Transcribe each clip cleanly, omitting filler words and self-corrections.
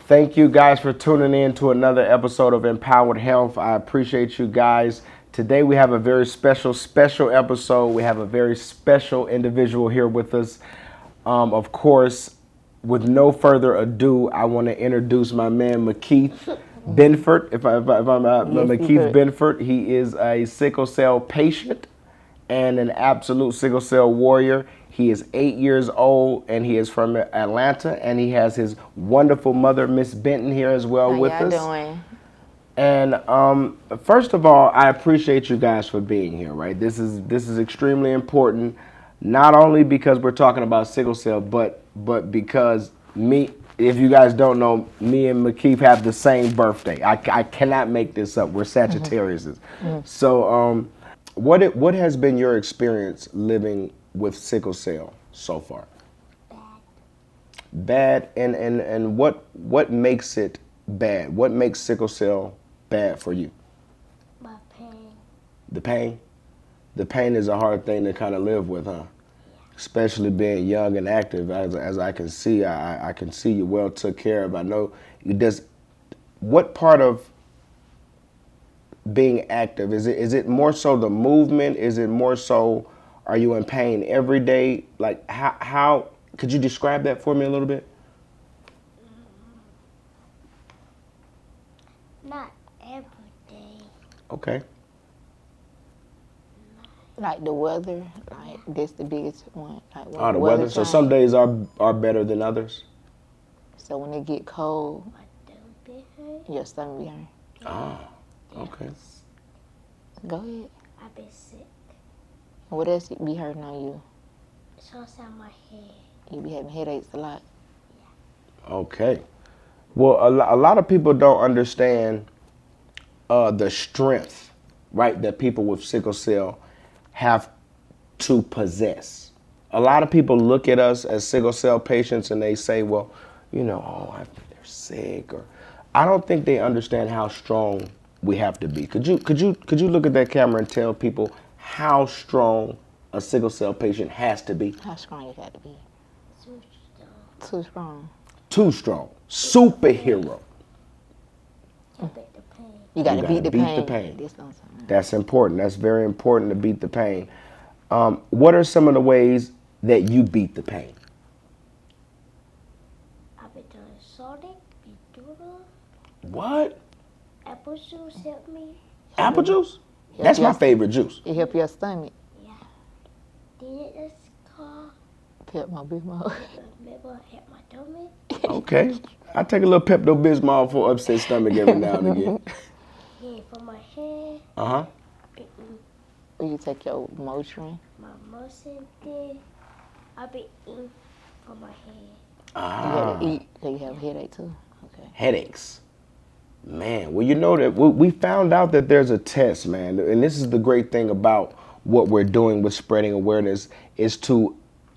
Thank you guys for tuning in to another episode of Empowered Health. I appreciate you guys. Today we have a very special episode. We have a very special individual here with us. Of course, with no further ado, I want to introduce my man McKeith Benford. If I'm McKeith Benford, he is a sickle cell patient and an absolute sickle cell warrior. He is 8 years old and he is from Atlanta, and he has his wonderful mother, Miss Benton, here as well with us. How y'all doing? And first of all, I appreciate you guys for being here. Right, this is extremely important, not only because we're talking about sickle cell, but because if you guys don't know, me and McKeith have the same birthday. I cannot make this up. We're Sagittariuses. So what has been your experience living with sickle cell so far? Bad. And what makes it bad? What makes sickle cell bad for you? My pain. The pain? The pain is a hard thing to kind of live with, huh? Especially being young and active, as I can see. I can see you well took care of. I know what part of being active is it more so the movement? Is it more so, are you in pain every day? Like how could you describe that for me a little bit? Not every day. Okay. Like the weather, like that's the biggest one. Like when The weather. So some days are better than others. So when it get cold, My stomach be hurt. your stomach be hurt. Oh, okay. Go ahead. I be sick. What else be hurting on you? Sometimes my head. You be having headaches a lot. Okay. Well, a lot of people don't understand the strength, right, that people with sickle cell have to possess. A lot of people look at us as sickle cell patients and they say, well, they're sick, or I don't think they understand how strong we have to be. Could you look at that camera and tell people how strong a sickle cell patient has to be? How strong you got to be? So strong. Too strong. Too strong. Superhero. I beat the pain. You got You to gotta beat the beat pain. the pain. That's what I'm saying. That's important. That's very important to beat the pain. What are some of the ways that you beat the pain? I be doing Sonic, be doodle. What? Apple juice help me. Apple juice? That's my favorite juice. It help your stomach. Yeah. Then it's called Pep my big mouth. maybe help my tummy. Okay. I take a little Pepto-Bismol for upset stomach every now and again. Yeah, for my head. Uh-huh. I be Or you take your Motrin. my motion thing. I be eating for my head. You Ah, got to eat because you have a headache too. Okay. headaches. Man, well, you know that we found out that there's a test, man. And this is the great thing about what we're doing with spreading awareness, is to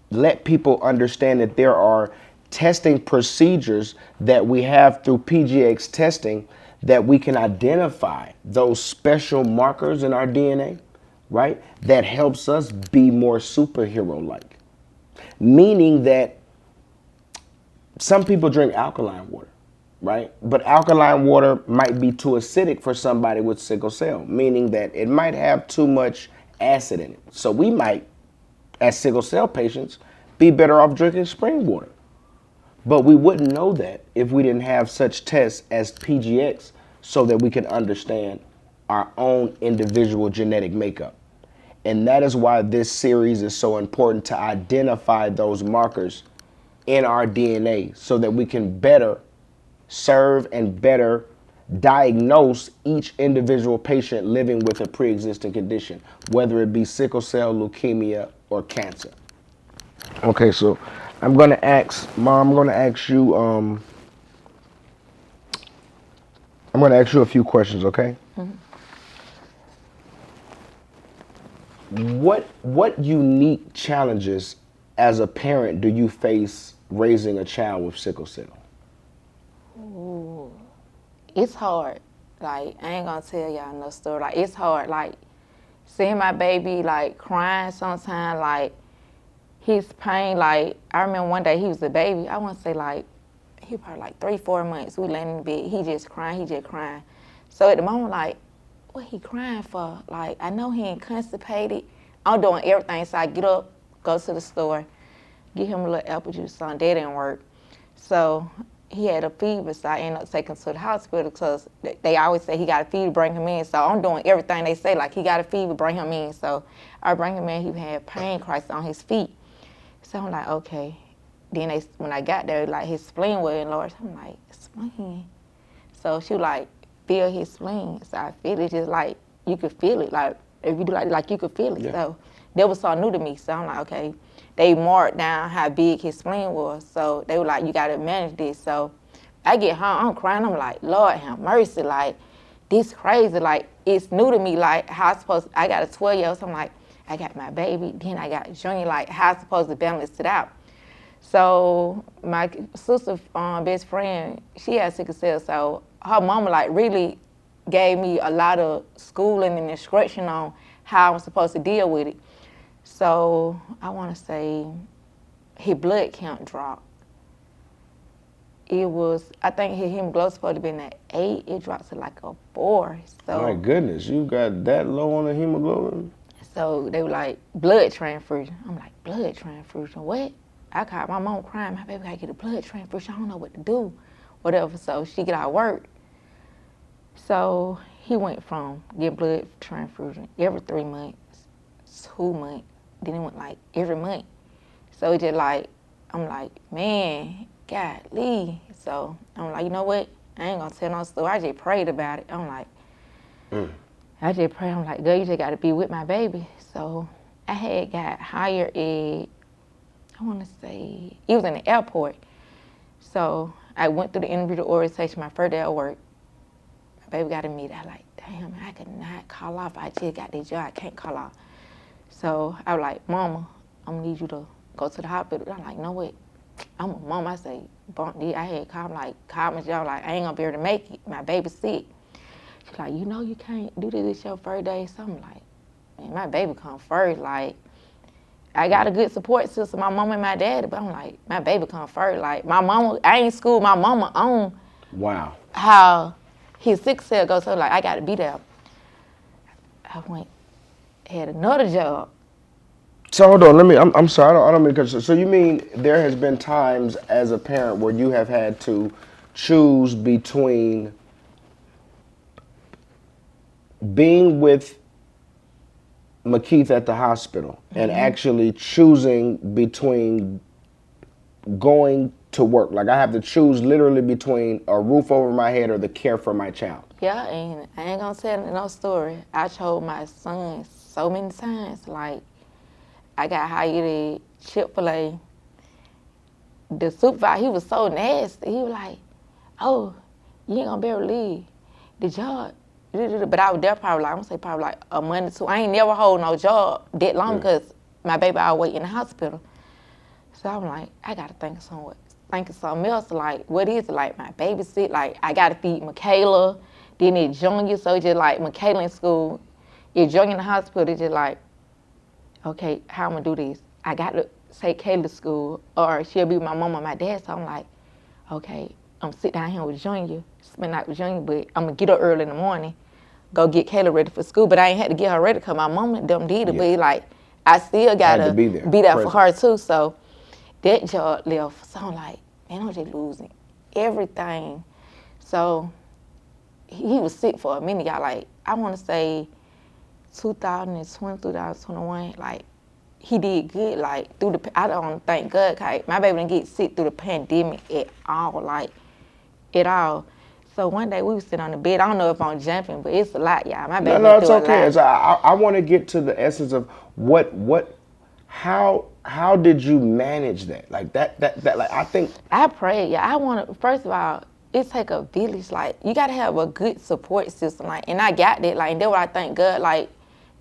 let people understand that there are testing procedures that we have through PGX testing that we can identify those special markers in our DNA, right? That helps us be more superhero-like. Meaning that some people drink alkaline water, right? But alkaline water might be too acidic for somebody with sickle cell, meaning that it might have too much acid in it. So we might, as sickle cell patients, be better off drinking spring water. But we wouldn't know that if we didn't have such tests as PGX so that we can understand our own individual genetic makeup. And that is why this series is so important, to identify those markers in our DNA so that we can better serve and better diagnose each individual patient living with a pre-existing condition, whether it be sickle cell, leukemia, or cancer. Okay, so I'm going to ask you a few questions, okay? What unique challenges as a parent do you face raising a child with sickle cell? Ooh. It's hard. Like, I ain't gonna tell y'all no story. Like, it's hard. Like, seeing my baby, like, crying sometimes, like, his pain, like, I remember one day he was a baby. I want to say, like, he probably like 3-4 months. We laying in the bed. He just crying. So at the moment, like, what he crying for? Like, I know he ain't constipated. I'm doing everything. So I get up, go to the store, get him a little apple juice. That didn't work. So he had a fever. So I ended up taking him to the hospital because they always say he got a fever, bring him in. So I'm doing everything they say. Like, he got a fever, bring him in. So I bring him in. He had pain crisis on his feet. So I'm like, okay. Then when I got there, like, his spleen was enlarged. I'm like, spleen? So she was like, feel his spleen. So I feel it, just like, you could feel it. Like, if you do like you could feel it. Yeah. So that was so new to me. So I'm like, okay. They marked down how big his spleen was. So they were like, you got to manage this. So I get home, I'm crying. I'm like, Lord have mercy. Like, this crazy. Like, it's new to me. Like, how I got a 12-year-old. So I'm like, I got my baby. Then I got Junior. Like, how I supposed to balance it out? So my sister's best friend, she has sickle cell. So her mama like really gave me a lot of schooling and instruction on how I'm supposed to deal with it. So I want to say his blood count dropped. It was, I think his hemoglobin supposed to be at 8. It dropped to like a 4. So my goodness, you got that low on the hemoglobin? So they were like, blood transfusion. I'm like, blood transfusion? What? I called my mom crying, my baby gotta get a blood transfusion. I don't know what to do, whatever. So she get out of work. So he went from getting blood transfusion every 3 months, 2 months, then it went like every month. So it just like, I'm like, man, golly. So I'm like, you know what? I ain't gonna tell no story. I just prayed about it. I'm like, I just prayed. I'm like, girl, you just gotta be with my baby. So I had got hired at, I want to say, it was in the airport. So I went through the interview orientation my first day at work. My baby got a meeting. I like, damn, I could not call off. I just got this job. I can't call off. So I was like, Mama, I'm gonna need you to go to the hospital. I'm like, no, what? I'm a mom. I say, I had called, like, called my job, like, I ain't gonna be able to make it. My baby's sick. She's like, you know you can't do this your first day. So I'm like, man, my baby come first. Like, I got a good support system, my mama and my daddy, but I'm like, my baby come first. Like, my mama, I ain't schooled my mama on how his sickle cell goes. So like, I got to be there. I went, had another job. So hold on, I'm sorry, I don't mean to. So you mean there has been times as a parent where you have had to choose between being with McKeith at the hospital and actually choosing between going to work. Like, I have to choose literally between a roof over my head or the care for my child. Yeah, and I ain't gonna tell no story. I told my son so many times, like, I got hired at Chick-fil-A. The supervisor, he was so nasty. He was like, oh, you ain't gonna be able to leave the job. But I was there probably like, I'm gonna say probably like a month or two. I ain't never hold no job that long because my baby always in the hospital. So I'm like, I gotta think of something else. Like, what is it? Like, my baby sick. Like, I gotta feed Michaela. Then it's Junior, so it's just like Michaela in school. If Junior in the hospital, it's just like, okay, how I'm gonna do this? I got to take Kayla to school, or she'll be with my mom or my dad. So I'm like, okay, I'm sit down here with Junior, spend the night with Junior, but I'm gonna get up early in the morning, go get Kayla ready for school. But I ain't had to get her ready because my mom and them did it. But like, I still gotta be there for her too. So that job left. So I'm like, man, I'm just losing everything. So he was sick for a minute, y'all. Like, I want to say 2020, 2021, like, he did good, like, I don't thank God, my baby didn't get sick through the pandemic at all, like, at all. So one day we was sitting on the bed. I don't know if I'm jumping, but it's a lot, y'all. My baby No, it's okay. I want to get to the essence of how did you manage that? Like that like, I think. I prayed, yeah. I want to, first of all, it take a village. Like, you got to have a good support system. Like, and I got that. Like, and that's what I thank God, like,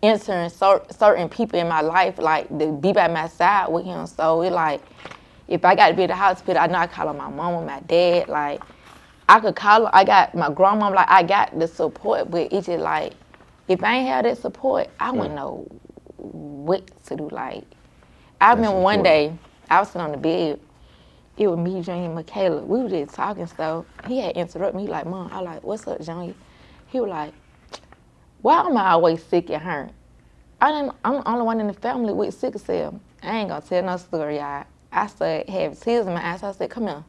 entering certain people in my life, like, to be by my side with him. So it like, if I got to be at the hospital, I know I call on my mom and my dad. Like, I could call, I got my grandma, like, I got the support, but it's just like, if I ain't have that support, I wouldn't know what to do. Like, I remember one day, I was sitting on the bed, it was me, Junior, and Michaela. We were just talking, so he had interrupted me. He like, Mom, I like, what's up, Junior? He was like, why am I always sick and hurt? I'm the only one in the family with sickle cell. I ain't gonna tell no story, y'all. I started having tears in my eyes. So I said, come here.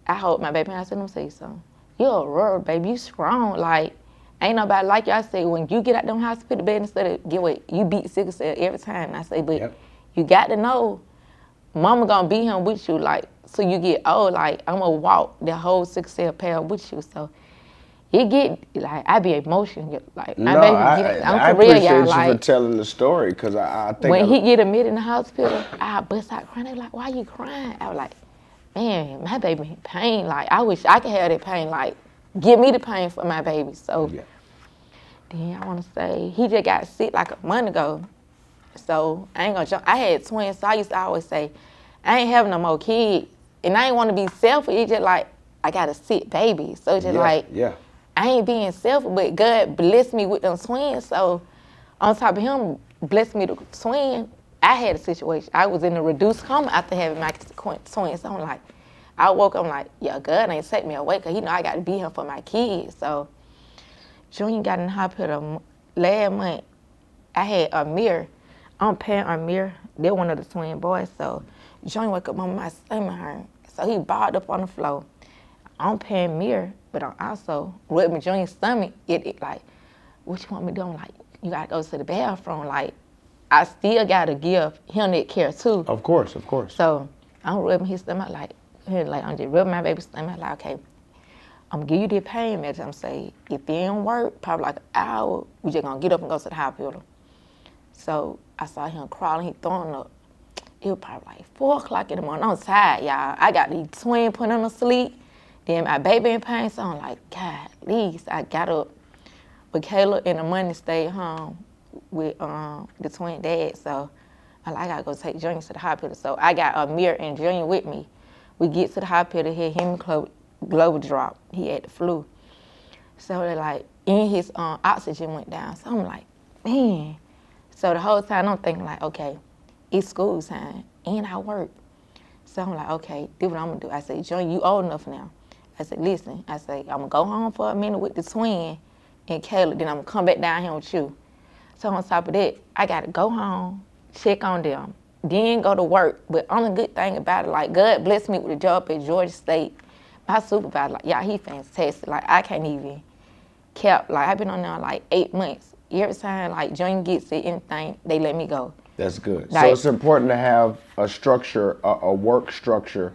I hold my baby and I said, let me tell you something. You're a roar, baby. You strong. Like, ain't nobody like you. I say, when you get out them hospital bed instead of get what you beat sickle cell every time. And I say, but you got to know, mama gonna be here with you. Like, so you get old, like, I'm gonna walk the whole sickle cell path with you. So it get, like, I be emotional. Like, my No, baby I for real, appreciate y'all. you Like, for telling the story, because I think when he get admitted in the hospital, I bust out crying. They like, why you crying? I was like, man, my baby in pain. Like, I wish I could have that pain. Like, give me the pain for my baby. So then I want to say, he just got sick like a month ago. So I ain't gonna jump. I had twins, so I used to always say, I ain't having no more kids. And I ain't want to be selfish. It's just like, I got a sick baby. So it's just like, I ain't being selfish, but God blessed me with them twins. So on top of him blessed me with twin, I had a situation. I was in a reduced coma after having my twins. So I'm like, I woke up, I'm like, yeah, God ain't take me away, because he know I got to be here for my kids. So Junior got in the hospital last month. I had Amir. I'm paying Amir. They're one of the twin boys. So Junior woke up, Mama, my stomach hurt. So he balled up on the floor. I'm paying Amir, but I'm also rubbing Junior's stomach. It like, what you want me to do? I'm like, you gotta go to the bathroom. Like, I still gotta give him that care too. Of course, of course. So I'm rubbing his stomach like I'm just rubbing my baby's stomach like, okay, I'm gonna give you the pain medicine. I'm saying, if it don't work, probably like an hour, we just gonna get up and go to the hospital. So I saw him crawling, he throwing up. It was probably like 4 o'clock in the morning. I'm tired, y'all. I got the twin putting him to sleep. Then my baby in pain, so I'm like, God, at least I got up. But Kayla and the money stayed home with the twin dad, so I gotta go take Junior to the hospital. So I got Amir and Junior with me. We get to the hospital, his hemoglobin drop. He had the flu. So they're like, and his oxygen went down. So I'm like, man. So the whole time I'm thinking like, okay, it's school time and I work. So I'm like, okay, do what I'm gonna do. I said, Junior, you old enough now. I said, listen, I say, I'm gonna go home for a minute with the twin and Kayla, then I'm gonna come back down here with you. So on top of that, I gotta go home, check on them, then go to work. But only good thing about it, like, God blessed me with a job at Georgia State. My supervisor, like, yeah, he fantastic. Like, I can't even like, I've been on there like 8 months. Every time, like, Junior gets it, anything, they let me go. That's good. Like, so it's important to have a structure, a work structure.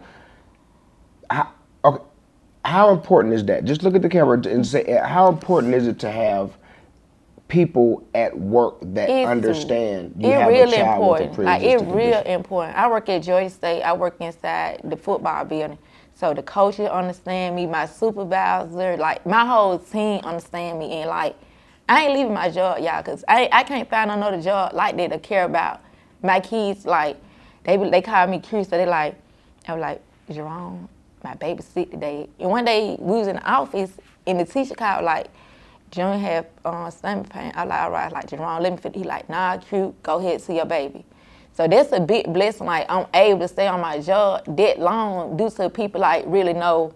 How important is that? Just look at the camera and say, how important is it to have people at work that understand you have a child with a pre-existing Like, it's condition? real important. I work at Georgia State. I work inside the football building. So the coaches understand me, my supervisor, like, my whole team understand me. And, like, I ain't leaving my job, y'all, because I can't find another job like that to care about my kids. Like, they call me curious, so I was like, Jerome, my baby's sick today. And one day, we was in the office, and the teacher called, like, Junior had stomach pain. I was like, all right, like, Jerome, let me fit. He like, nah, cute, go ahead, see your baby. So that's a big blessing. Like, I'm able to stay on my job that long due to people, like, really know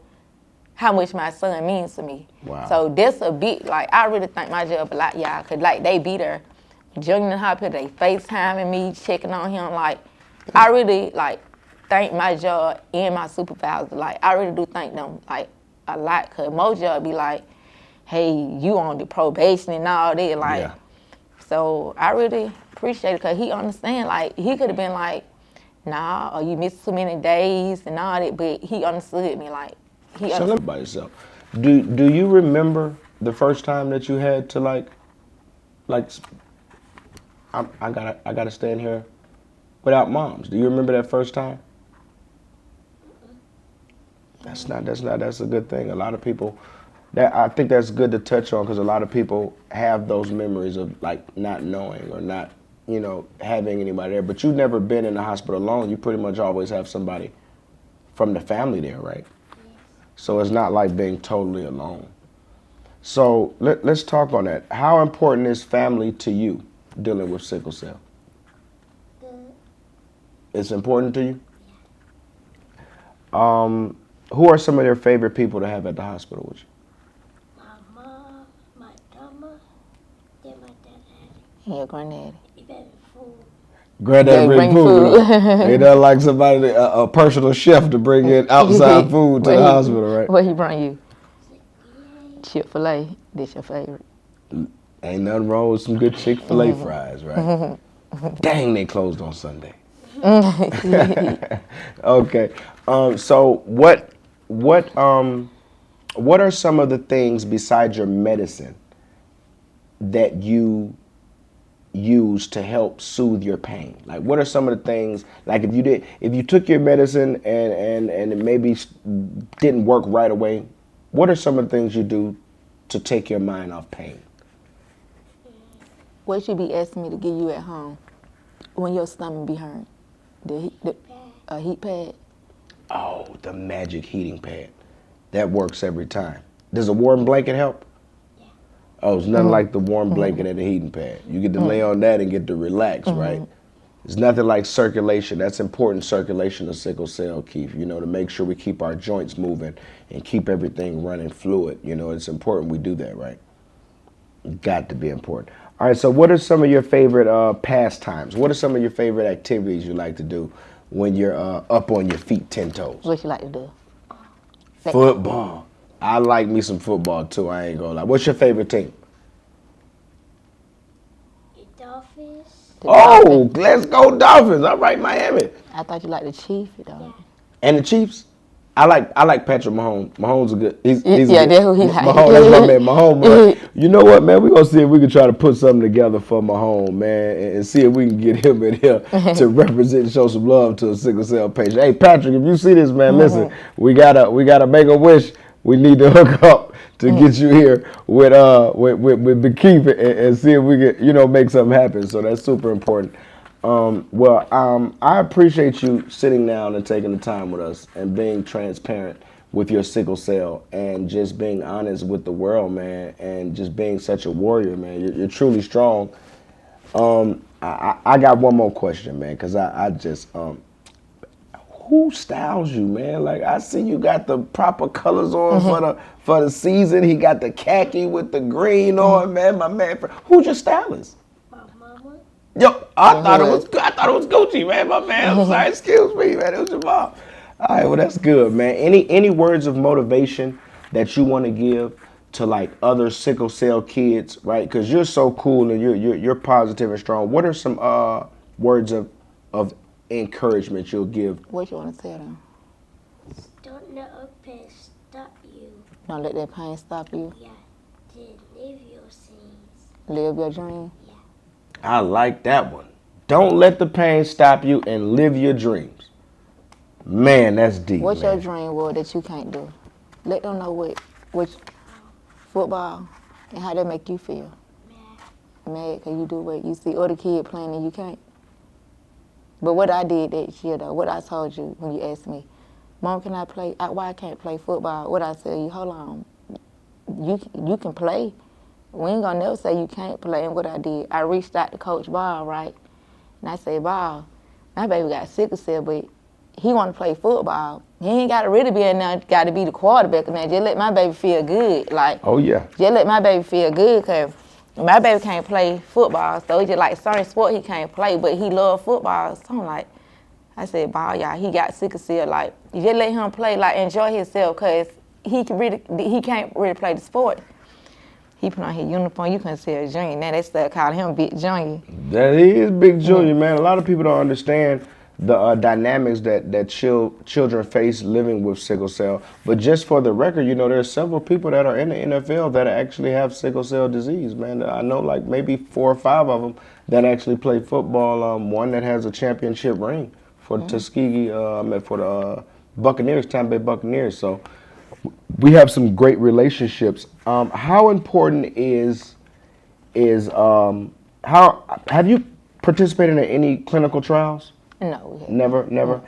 how much my son means to me. Wow. So that's a big, like, I really thank my job a lot, y'all, because, like, they be there. Junior in the hospital, they FaceTiming me, checking on him. Like, I really, like, thank my job and my supervisor. Like, I really do thank them, like, a lot, because most jobs be like, hey, you on the probation and all that. Like, so I really appreciate it, because he understand. Like, he could have been like, nah, or you missed too many days and all that, but he understood me. Like, he So let me by yourself. Do you remember the first time that you had to like I gotta stand here without moms? Do you remember that first time? That's a good thing. A lot of people, I think that's good to touch on, because a lot of people have those memories of, like, not knowing or not, having anybody there. But you've never been in the hospital alone. You pretty much always have somebody from the family there, right? So it's not like being totally alone. So let's talk on that. How important is family to you dealing with sickle cell? Good. It's important to you? Who are some of their favorite people to have at the hospital with you? My mom, my grandma, then my dad. Yeah, granddaddy. Even food. Granddad Yeah, bring bring food. food. They don't like somebody, a personal chef to bring in outside food to the hospital, right? What he bring you? Yay. Chick-fil-A. This your favorite. Ain't nothing wrong with some good Chick-fil-A fries, right? Dang, they closed on Sunday. Okay. So what are some of the things besides your medicine that you use to help soothe your pain? Like, what are some of the things, like if you took your medicine and it maybe didn't work right away, what are some of the things you do to take your mind off pain? What you be asking me to give you at home when your stomach be hurt? A heat pad? Oh, the magic heating pad. That works every time. Does a warm blanket help? Yeah. Oh, it's nothing like the warm blanket and the heating pad. You get to lay on that and get to relax, right? It's nothing like circulation. That's important circulation of sickle cell, Keith, you know, to make sure we keep our joints moving and keep everything running fluid. You know, it's important we do that, right? Got to be important. All right, so what are some of your favorite pastimes? What are some of your favorite activities you like to do when you're up on your feet 10 toes? What you like to do? Football. I like me some football too, I ain't gonna lie. What's your favorite team? The Dolphins. Oh, let's go Dolphins. All right, Miami. I thought you liked the Chiefs, though. And the Chiefs? I like Patrick Mahomes. Mahomes is good. He's Yeah, a good. that's who he like. Mahomes, that's my man. Mahomes. You know what, man? We're gonna see if we can try to put something together for Mahomes, man, and see if we can get him in here to represent and show some love to a sickle cell patient. Hey, Patrick, if you see this, man, listen, we gotta make a wish. We need to hook up to get you here with the Keith and see if we can, make something happen. So that's super important. I appreciate you sitting down and taking the time with us and being transparent with your sickle cell and just being honest with the world, man, and just being such a warrior, man. You're truly strong. I got one more question, man, because I just, who styles you, man? Like, I see you got the proper colors on for the season. He got the khaki with the green on, man. My man, who's your stylist? My mama. Yo, I thought it was Gucci, man. My man, I'm sorry, excuse me, man. It was your mom. All right, well, that's good, man. Any words of motivation that you want to give to like other sickle cell kids, right? Because you're so cool and you're positive and strong. What are some words of encouragement you'll give? What you want to tell them? Don't let a pain stop you. Don't let that pain stop you. Yeah. To live your sins. Live your dream. I like that one. Don't let the pain stop you and live your dreams. Man, that's deep. What's man. your dream word that you can't do? Let them know what football and how that make you feel. Mad because you do what you see other kid playing and you can't. But what I did that year though, what I told you when you asked me, Mom, can I play? Why I can't play football? What I tell you, hold on, you can play. We ain't gonna never say you can't play. And what I did, I reached out to Coach Ball, right? And I said, Ball, my baby got sickle cell, but he want to play football. He ain't got to really be in there, got to be the quarterback. And just let my baby feel good. Like, Oh, yeah. just let my baby feel good, because my baby can't play football. So it's just like certain sport he can't play, but he love football. So I'm like, I said, Ball, y'all, he got sickle cell. Like, just let him play, like, enjoy himself, because he can't really play the sport. He put on his uniform. You couldn't see a junior. Now they start calling him Big Junior. That is Big Junior, man. A lot of people don't understand the dynamics that children face living with sickle cell. But just for the record, there's several people that are in the NFL that actually have sickle cell disease, man. I know like maybe 4 or 5 of them that actually play football. One that has a championship ring for the Tuskegee, for the Buccaneers, Tampa Bay Buccaneers. So we have some great relationships. How important how have you participated in any clinical trials? No, we haven't. Never.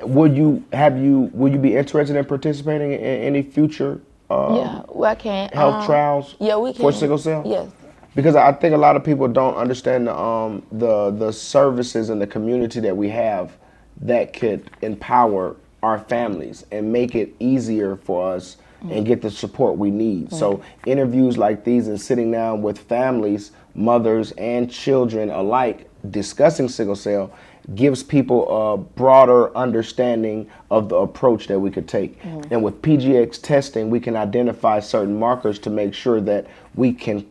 Would you be interested in participating in any future Yeah, well, I can. health trials Yeah, we can. for sickle cell? Yes. Because I think a lot of people don't understand the services and the community that we have that could empower our families and make it easier for us and get the support we need. So interviews like these and sitting down with families, mothers and children alike discussing sickle cell gives people a broader understanding of the approach that we could take. And with PGX testing, we can identify certain markers to make sure that we can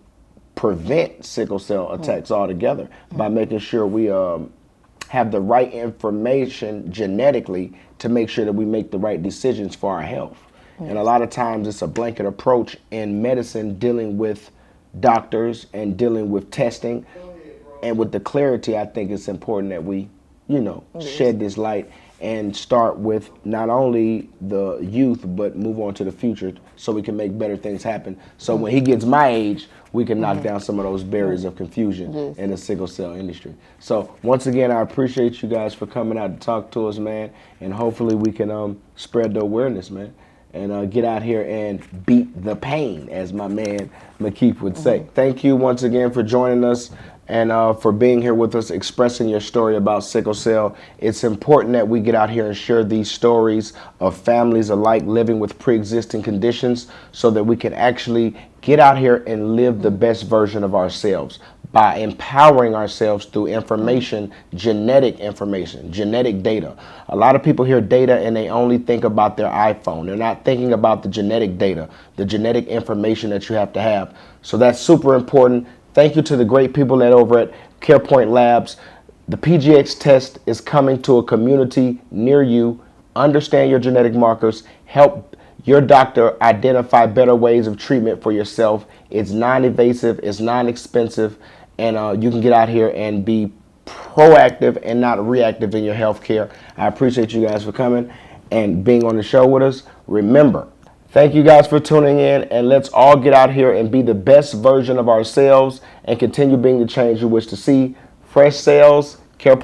prevent sickle cell attacks altogether by making sure we have the right information genetically to make sure that we make the right decisions for our health. And a lot of times it's a blanket approach in medicine dealing with doctors and dealing with testing. And with the clarity, I think it's important that we, shed this light and start with not only the youth, but move on to the future so we can make better things happen. So when he gets my age, we can knock down some of those barriers of confusion in the sickle cell industry. So once again, I appreciate you guys for coming out to talk to us, man. And hopefully we can spread the awareness, man. And get out here and beat the pain, as my man McKeith would say. Thank you once again for joining us and for being here with us, expressing your story about sickle cell. It's important that we get out here and share these stories of families alike living with pre-existing conditions so that we can actually get out here and live the best version of ourselves by empowering ourselves through information, genetic data. A lot of people hear data and they only think about their iPhone. They're not thinking about the genetic data, the genetic information that you have to have. So that's super important. Thank you to the great people over at CarePoint Labs. The PGX test is coming to a community near you. Understand your genetic markers. Help your doctor identify better ways of treatment for yourself. It's non-invasive, it's non-expensive, and you can get out here and be proactive and not reactive in your health care. I appreciate you guys for coming and being on the show with us. Remember, thank you guys for tuning in, and let's all get out here and be the best version of ourselves and continue being the change you wish to see. FreshCells, CarePoint.